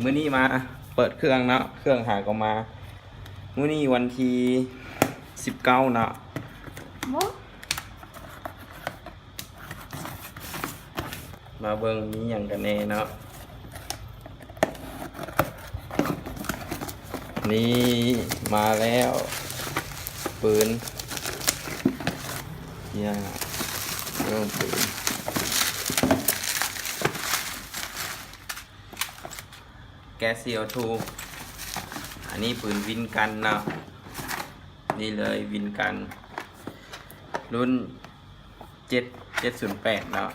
มื้อนี้มาเปิดเครื่องเนาะเครื่องหาก็มามื้อนี้วันที่19เนาะมาเบิ่งมีอย่างกันแน่เนาะนี่มาแล้วปืนเนี่ยเรื่องปืนแก๊ส CO2 อันนี้ปืนวินกันเนาะนี่เลยวินกันรุ่น708เนาะ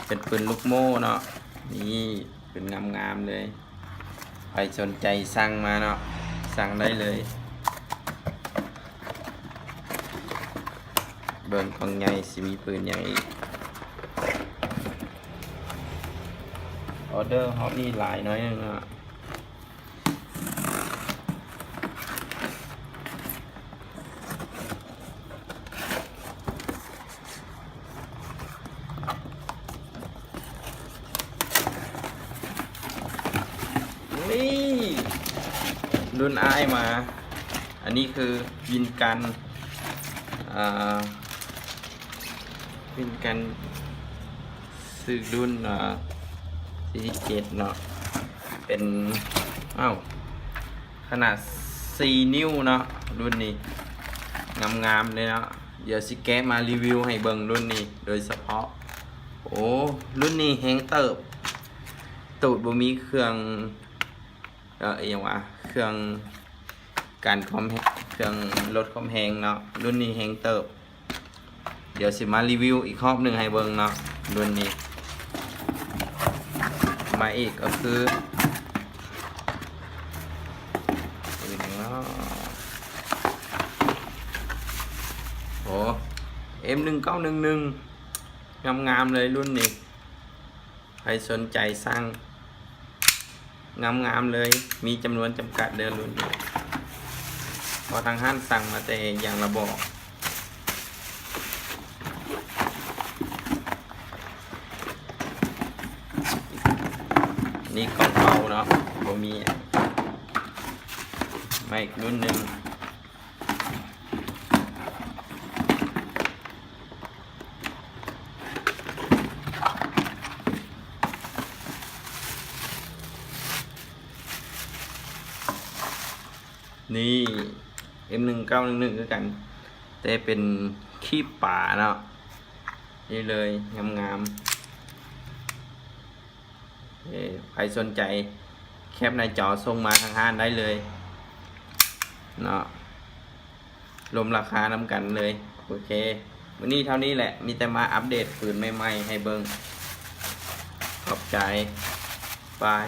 เป็นปืนลูกโม่เนาะนี่ปืนงามๆเลยใครสนใจสั่งมาเนาะสั่งได้เลยเบิ่งของใหญ่สิมีปืนใหญ่ออเดอร์ฮอปนี่หลายน้อยนึงเนาะนี่รุ่นอ้ายมา อันนี้คือวินกันวินกันซื้อรุ่น47เนาะเป็นขนาด4 นิ้วเนาะรุ่นนี้งามๆเลยเนาะเดี๋ยวสิแกะมารีวิวให้เบิ่งรุ่นนี้โดยเฉพาะโอ้รุ่นนี้แฮงเติบตูดบ่มีเครื่องอย่างว่าเครื่องการคอมเครื่องลดความแรงเนาะรุ่นนี้แฮงเติบเดี๋ยวสิมารีวิวอีกรอบหนึ่งให้เบิ่งเนาะรุ่นนี้มาอีกก็คือโอ้ M1911 งามๆเลยรุ่นนี้ใครสนใจสั่งงามๆเลยมีจำนวนจำกัดเดินรุ่นนี้พอทางห้างสั่งมาแต่อย่างระบอกนี่ของเก่าเนาะผมมีมาอีกรุ่นหนึ่งนี่ M1911คือกันแต่เป็นขี้ป่าเนาะนี่เลยงามๆใครสนใจแคปหน้าจอส่งมาทางห้างได้เลยเนาะรวมราคาน้ำกันเลยโอเควันนี้เท่านี้แหละมีแต่มาอัปเดตปืนใหม่ๆให้เบิ่งขอบใจบาย